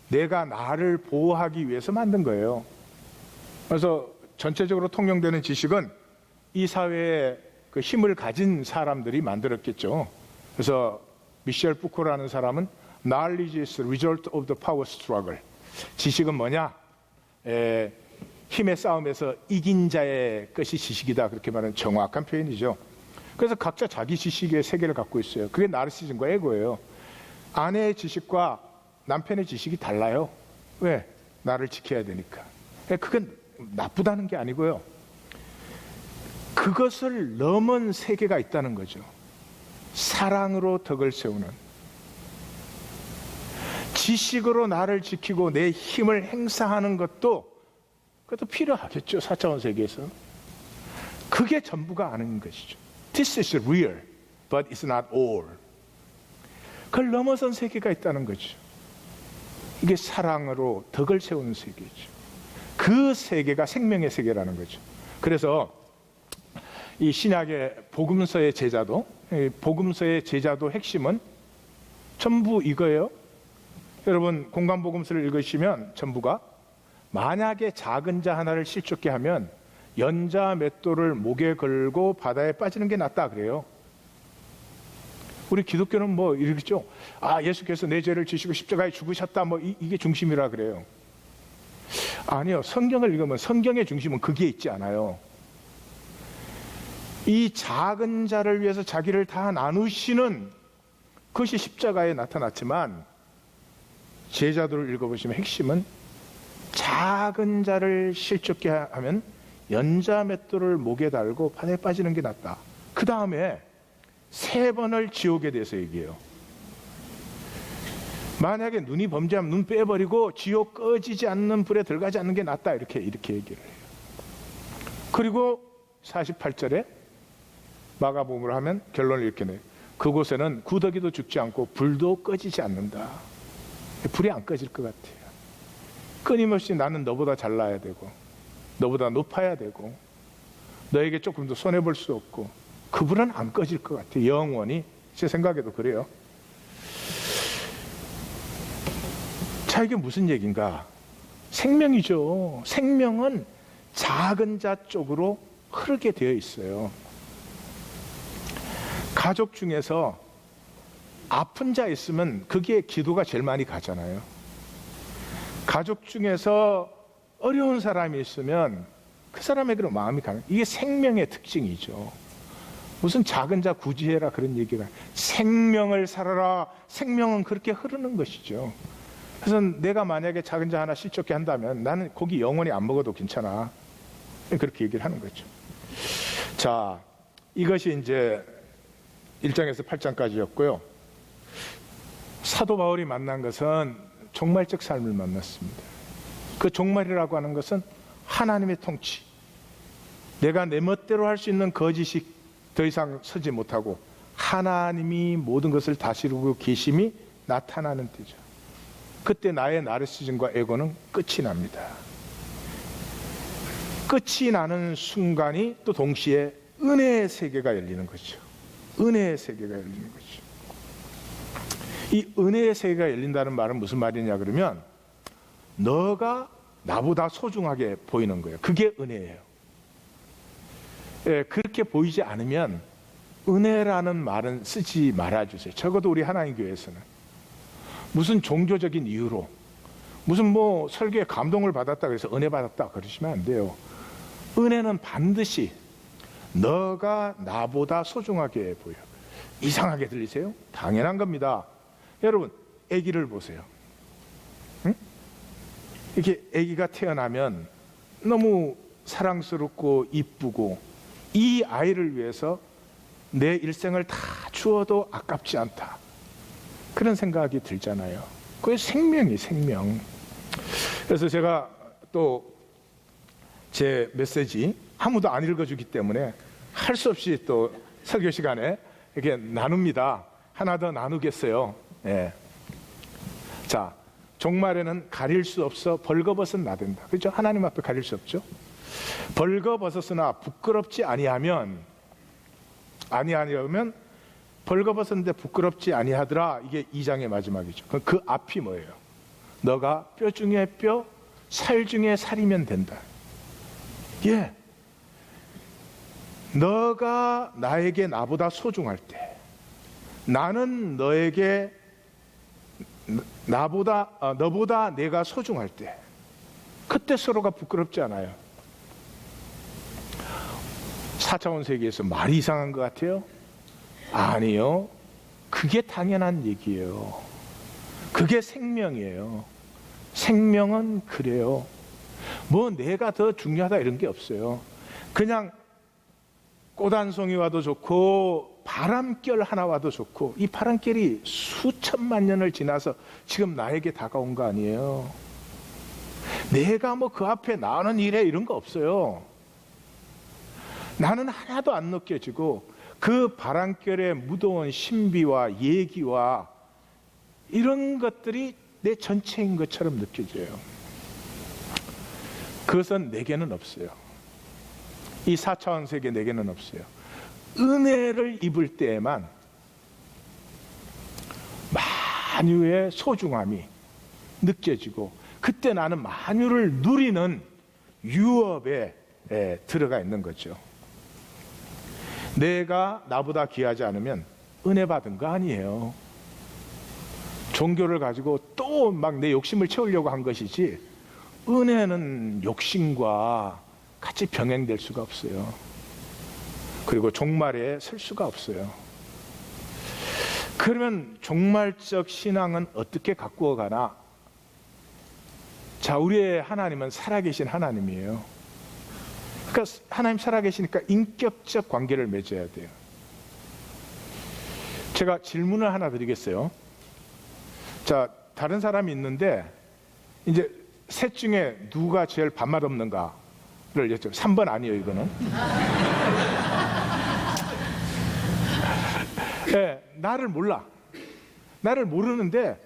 내가 나를 보호하기 위해서 만든 거예요. 그래서 전체적으로 통용되는 지식은 이 사회에 그 힘을 가진 사람들이 만들었겠죠. 그래서 미셸 푸코라는 사람은 Knowledge is the result of the power struggle. 지식은 뭐냐? 힘의 싸움에서 이긴 자의 것이 지식이다. 그렇게 말하는 정확한 표현이죠. 그래서 각자 자기 지식의 세계를 갖고 있어요. 그게 나르시즘과 에고예요. 아내의 지식과 남편의 지식이 달라요. 왜? 나를 지켜야 되니까. 그건 나쁘다는 게 아니고요. 그것을 넘은 세계가 있다는 거죠. 사랑으로 덕을 세우는. 지식으로 나를 지키고 내 힘을 행사하는 그것도 필요하겠죠. 4차원 세계에서. 그게 전부가 아닌 것이죠. This is real. but it's not all. 그걸 넘어선 세계가 있다는 거죠. 이게 사랑으로 덕을 세우는 세계죠. 그 세계가 생명의 세계라는 거죠. 그래서 이 신약의 복음서의 제자도 핵심은 전부 이거예요. 여러분 공관복음서를 읽으시면 전부가 만약에 작은 자 하나를 실족케 하면 연자 맷돌을 목에 걸고 바다에 빠지는 게 낫다 그래요. 우리 기독교는 뭐 이러죠. 예수께서 내 죄를 지시고 십자가에 죽으셨다. 뭐 이게 중심이라 그래요. 아니요. 성경을 읽으면 성경의 중심은 거기에 있지 않아요. 이 작은 자를 위해서 자기를 다 나누시는 그것이 십자가에 나타났지만 제자들을 읽어보시면 핵심은 작은 자를 실족케 하면 연자 맷돌을 목에 달고 바다에 빠지는 게 낫다. 그 다음에 3번을 지옥에 대해서 얘기해요. 만약에 눈이 범죄하면 눈 빼버리고 지옥 꺼지지 않는 불에 들어가지 않는 게 낫다. 이렇게 얘기를 해요. 그리고 48절에 마가복음을 하면 결론을 이렇게 내요. 그곳에는 구더기도 죽지 않고 불도 꺼지지 않는다. 불이 안 꺼질 것 같아요. 끊임없이 나는 너보다 잘나야 되고 너보다 높아야 되고 너에게 조금 더 손해볼 수 없고 그 불은 안 꺼질 것 같아요. 영원히. 제 생각에도 그래요. 자, 이게 무슨 얘기인가? 생명이죠. 생명은 작은 자 쪽으로 흐르게 되어 있어요. 가족 중에서 아픈 자 있으면 그게 기도가 제일 많이 가잖아요. 가족 중에서 어려운 사람이 있으면 그 사람에게로 마음이 가는, 이게 생명의 특징이죠. 무슨 작은 자 구지해라 그런 얘기가, 생명을 살아라. 생명은 그렇게 흐르는 것이죠. 그래서 내가 만약에 작은 자 하나 실족게 한다면 나는 고기 영원히 안 먹어도 괜찮아. 그렇게 얘기를 하는 거죠. 자, 이것이 이제 1장에서 8장까지였고요. 사도 바울이 만난 것은 종말적 삶을 만났습니다. 그 종말이라고 하는 것은 하나님의 통치, 내가 내 멋대로 할 수 있는 거짓이 더 이상 서지 못하고 하나님이 모든 것을 다스리고 계심이 나타나는 때죠. 그때 나의 나르시즘과 에고는 끝이 납니다. 끝이 나는 순간이 또 동시에 은혜의 세계가 열리는 거죠. 은혜의 세계가 열리는 거죠. 이 은혜의 세계가 열린다는 말은 무슨 말이냐 그러면 너가 나보다 소중하게 보이는 거예요. 그게 은혜예요. 예, 그렇게 보이지 않으면 은혜라는 말은 쓰지 말아주세요. 적어도 우리 하나님교회에서는 무슨 종교적인 이유로 무슨 뭐 설교에 감동을 받았다 그래서 은혜 받았다 그러시면 안 돼요. 은혜는 반드시 너가 나보다 소중하게 보여. 이상하게 들리세요? 당연한 겁니다. 여러분, 아기를 보세요. 응? 이렇게 아기가 태어나면 너무 사랑스럽고 이쁘고 이 아이를 위해서 내 일생을 다 주어도 아깝지 않다. 그런 생각이 들잖아요. 그게 생명이 생명. 그래서 제가 또 제 메시지 아무도 안 읽어주기 때문에 할 수 없이 또 설교 시간에 이렇게 나눕니다. 하나 더 나누겠어요. 네. 자, 종말에는 가릴 수 없어 벌거벗은 나된다. 그렇죠? 하나님 앞에 가릴 수 없죠. 벌거벗었으나 부끄럽지 아니하면 벌거벗었는데 부끄럽지 아니하더라. 이게 2장의 마지막이죠. 그 앞이 뭐예요? 너가 뼈 중에 뼈, 살 중에 살이면 된다. 예. 너가 나에게 나보다 소중할 때, 나는 너에게 너보다 내가 소중할 때, 그때 서로가 부끄럽지 않아요. 4차원 세계에서 말이 이상한 것 같아요? 아니요. 그게 당연한 얘기예요. 그게 생명이에요. 생명은 그래요. 뭐 내가 더 중요하다 이런 게 없어요. 그냥 꽃 한 송이 와도 좋고 바람결 하나 와도 좋고, 이 바람결이 수천만 년을 지나서 지금 나에게 다가온 거 아니에요. 내가 뭐 그 앞에 나는 이래 이런 거 없어요. 나는 하나도 안 느껴지고 그 바람결에 묻어온 신비와 얘기와 이런 것들이 내 전체인 것처럼 느껴져요. 그것은 내게는 없어요. 이 4차원 세계 내게는 없어요. 은혜를 입을 때에만 만유의 소중함이 느껴지고, 그때 나는 만유를 누리는 유업에 들어가 있는 거죠. 내가 나보다 귀하지 않으면 은혜 받은 거 아니에요. 종교를 가지고 또 막 내 욕심을 채우려고 한 것이지, 은혜는 욕심과 같이 병행될 수가 없어요. 그리고 종말에 설 수가 없어요. 그러면 종말적 신앙은 어떻게 가꾸어 가나? 자, 우리의 하나님은 살아계신 하나님이에요. 그러니까 하나님 살아계시니까 인격적 관계를 맺어야 돼요. 제가 질문을 하나 드리겠어요. 자, 다른 사람이 있는데 이제 셋 중에 누가 제일 밥맛 없는가를 여쭤요. 3번 아니에요, 이거는. 네, 나를 몰라. 나를 모르는데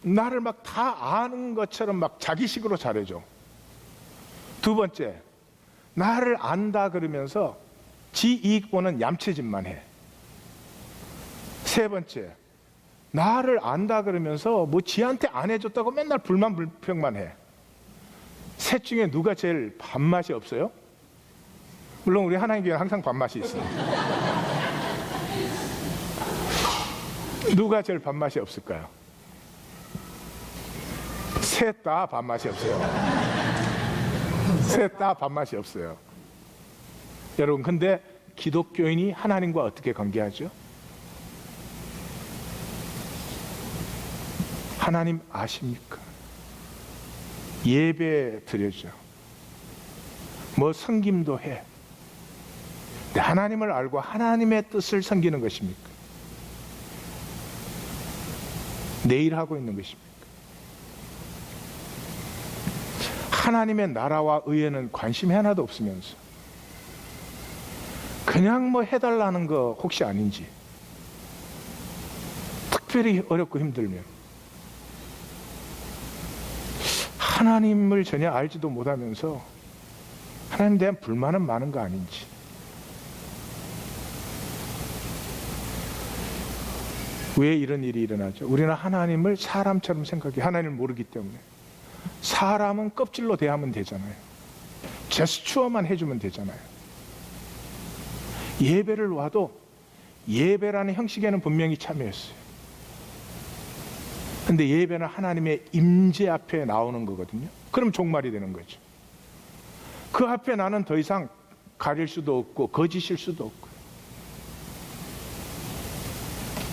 나를 막 다 아는 것처럼 막 자기식으로 잘해줘. 두 번째, 나를 안다 그러면서 지 이익 보는 얌체짓만 해. 세 번째, 나를 안다 그러면서 뭐 지한테 안 해줬다고 맨날 불만 불평만 해. 셋 중에 누가 제일 밥맛이 없어요? 물론 우리 하나님 교회는 항상 밥맛이 있어요. 누가 제일 밥맛이 없을까요? 셋 다 밥맛이 없어요. 셋 다 밥맛이 없어요. 여러분, 근데 기독교인이 하나님과 어떻게 관계하죠? 하나님 아십니까? 예배 드려죠. 뭐 섬김도 해. 근데 하나님을 알고 하나님의 뜻을 섬기는 것입니까? 내일 하고 있는 것입니까? 하나님의 나라와 의회는 관심이 하나도 없으면서 그냥 뭐 해달라는 거 혹시 아닌지, 특별히 어렵고 힘들면 하나님을 전혀 알지도 못하면서 하나님에 대한 불만은 많은 거 아닌지. 왜 이런 일이 일어나죠? 우리는 하나님을 사람처럼 생각해. 하나님을 모르기 때문에. 사람은 껍질로 대하면 되잖아요. 제스처만 해주면 되잖아요. 예배를 와도 예배라는 형식에는 분명히 참여했어요. 근데 예배는 하나님의 임재 앞에 나오는 거거든요. 그럼 종말이 되는 거죠. 그 앞에 나는 더 이상 가릴 수도 없고 거짓일 수도 없고,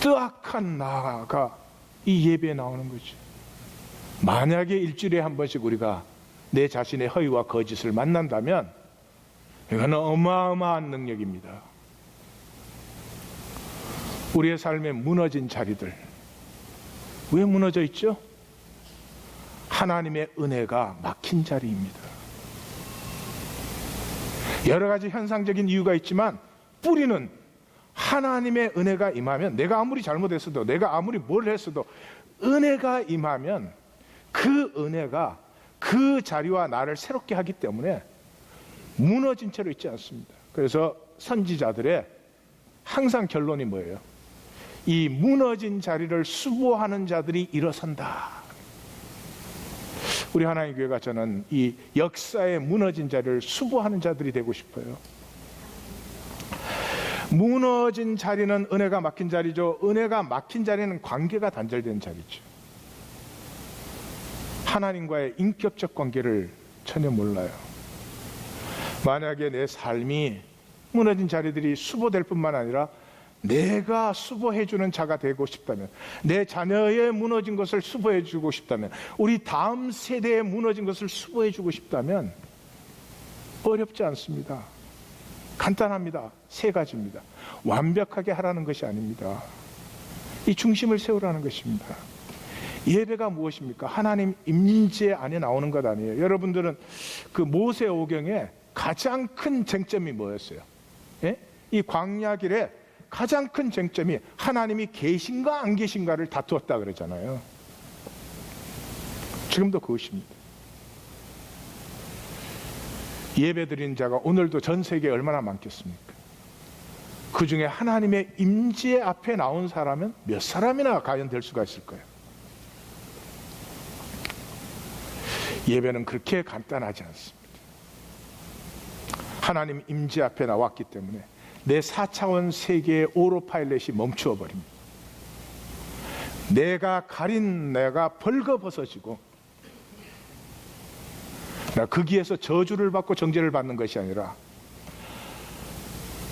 뜨악한 나가 이 예배에 나오는 거죠. 만약에 일주일에 한 번씩 우리가 내 자신의 허위와 거짓을 만난다면 이거는 어마어마한 능력입니다. 우리의 삶에 무너진 자리들, 왜 무너져 있죠? 하나님의 은혜가 막힌 자리입니다. 여러 가지 현상적인 이유가 있지만 뿌리는 하나님의 은혜가 임하면, 내가 아무리 잘못했어도, 내가 아무리 뭘 했어도 은혜가 임하면 그 은혜가 그 자리와 나를 새롭게 하기 때문에 무너진 채로 있지 않습니다. 그래서 선지자들의 항상 결론이 뭐예요? 이 무너진 자리를 수보하는 자들이 일어선다. 우리 하나님 교회가 저는 이 역사의 무너진 자리를 수보하는 자들이 되고 싶어요. 무너진 자리는 은혜가 막힌 자리죠. 은혜가 막힌 자리는 관계가 단절된 자리죠. 하나님과의 인격적 관계를 전혀 몰라요. 만약에 내 삶이 무너진 자리들이 수보될 뿐만 아니라 내가 수보해주는 자가 되고 싶다면, 내 자녀의 무너진 것을 수보해주고 싶다면, 우리 다음 세대의 무너진 것을 수보해주고 싶다면 어렵지 않습니다. 간단합니다. 세 가지입니다. 완벽하게 하라는 것이 아닙니다. 이 중심을 세우라는 것입니다. 예배가 무엇입니까? 하나님 임재 안에 나오는 것 아니에요. 여러분들은 그 모세오경에 가장 큰 쟁점이 뭐였어요? 예? 이 광야길에 가장 큰 쟁점이 하나님이 계신가 안 계신가를 다투었다 그러잖아요. 지금도 그것입니다. 예배드린 자가 오늘도 전 세계에 얼마나 많겠습니까? 그 중에 하나님의 임재 앞에 나온 사람은 몇 사람이나 과연 될 수가 있을까요? 예배는 그렇게 간단하지 않습니다. 하나님 임재 앞에 나왔기 때문에 내 4차원 세계의 오로파일렛이 멈추어 버립니다. 내가 가린 내가 벌거벗어지고, 거기에서 저주를 받고 정죄를 받는 것이 아니라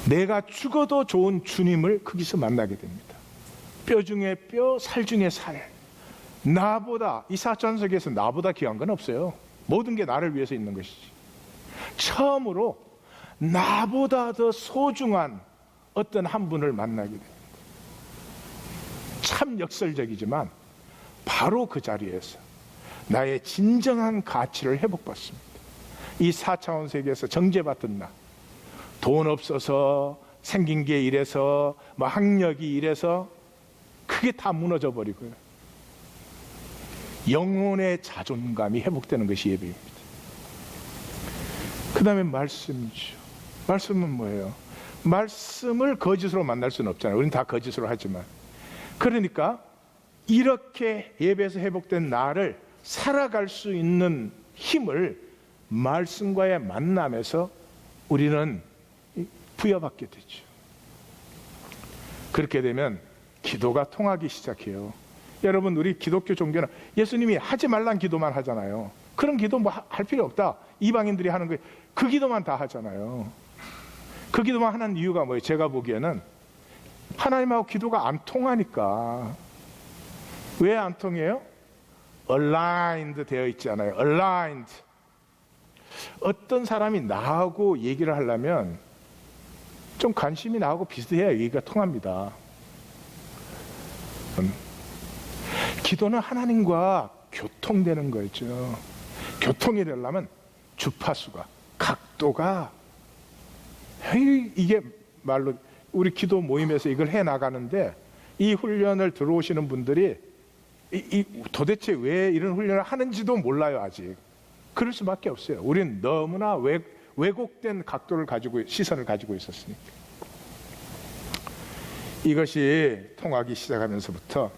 내가 죽어도 좋은 주님을 거기서 만나게 됩니다. 뼈 중에 뼈, 살 중에 살. 나보다, 이 4차원 세계에서 나보다 귀한 건 없어요. 모든 게 나를 위해서 있는 것이지. 처음으로 나보다 더 소중한 어떤 한 분을 만나게 됩니다. 참 역설적이지만 바로 그 자리에서 나의 진정한 가치를 회복받습니다. 이 4차원 세계에서 정죄받던 나, 돈 없어서 생긴 게 이래서 학력이 이래서 그게 다 무너져 버리고요. 영혼의 자존감이 회복되는 것이 예배입니다. 그 다음에 말씀이죠. 말씀은 뭐예요? 말씀을 거짓으로 만날 수는 없잖아요. 우리는 다 거짓으로 하지만. 그러니까 이렇게 예배에서 회복된 나를 살아갈 수 있는 힘을 말씀과의 만남에서 우리는 부여받게 되죠. 그렇게 되면 기도가 통하기 시작해요. 여러분, 우리 기독교 종교는 예수님이 하지 말란 기도만 하잖아요. 그런 기도 뭐 할 필요 없다. 이방인들이 하는 거, 그 기도만 다 하잖아요. 그 기도만 하는 이유가 뭐예요? 제가 보기에는 하나님하고 기도가 안 통하니까. 왜 안 통해요? aligned 되어 있잖아요. aligned. 어떤 사람이 나하고 얘기를 하려면 좀 관심이 나하고 비슷해야 얘기가 통합니다. 기도는 하나님과 교통되는 거죠. 교통이 되려면 주파수가, 각도가, 이게 말로 우리 기도 모임에서 이걸 해 나가는데, 이 훈련을 들어오시는 분들이 도대체 왜 이런 훈련을 하는지도 몰라요. 아직. 그럴 수밖에 없어요. 우리는 너무나 왜곡된 각도를 가지고, 시선을 가지고 있었으니까. 이것이 통하기 시작하면서부터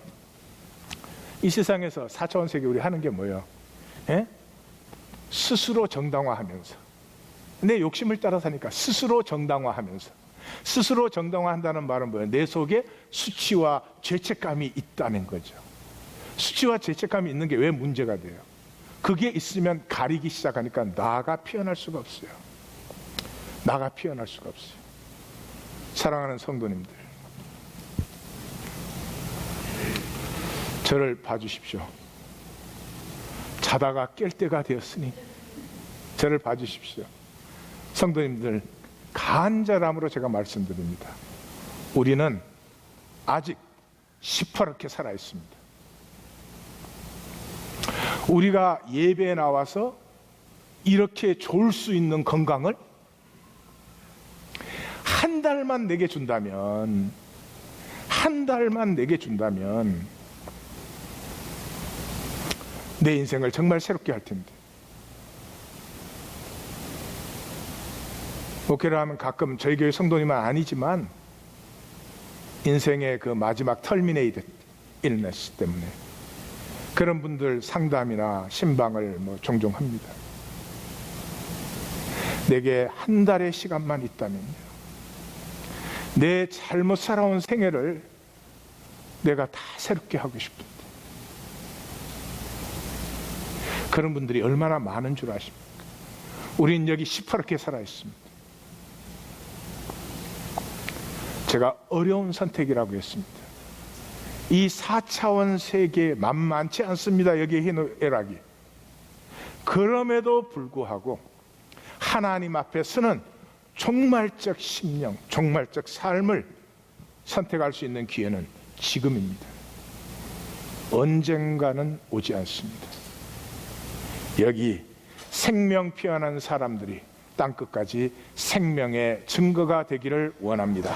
이 세상에서 4차원 세계 우리 하는 게 뭐예요? 예? 스스로 정당화하면서, 내 욕심을 따라 사니까 스스로 정당화하면서. 스스로 정당화한다는 말은 뭐예요? 내 속에 수치와 죄책감이 있다는 거죠. 수치와 죄책감이 있는 게 왜 문제가 돼요? 그게 있으면 가리기 시작하니까 나가 피어날 수가 없어요. 나가 피어날 수가 없어요. 사랑하는 성도님들, 저를 봐주십시오. 자다가 깰 때가 되었으니 저를 봐주십시오. 성도님들, 간절함으로 제가 말씀드립니다. 우리는 아직 시퍼렇게 살아있습니다. 우리가 예배에 나와서 이렇게 좋을 수 있는 건강을 한 달만 내게 준다면, 한 달만 내게 준다면 내 인생을 정말 새롭게 할 텐데. 목회를 하면 가끔 저희 교회 성도님은 아니지만 인생의 그 마지막 터미네이트 일네스 때문에 그런 분들 상담이나 신방을 종종 합니다. 내게 한 달의 시간만 있다면요, 내 잘못 살아온 생애를 내가 다 새롭게 하고 싶은데. 그런 분들이 얼마나 많은 줄 아십니까? 우리는 여기 시퍼렇게 살아있습니다. 제가 어려운 선택이라고 했습니다. 이 4차원 세계 만만치 않습니다. 여기 희노애락이. 그럼에도 불구하고 하나님 앞에 서는 종말적 심령, 종말적 삶을 선택할 수 있는 기회는 지금입니다. 언젠가는 오지 않습니다. 여기 생명 피어난 사람들이 땅끝까지 생명의 증거가 되기를 원합니다.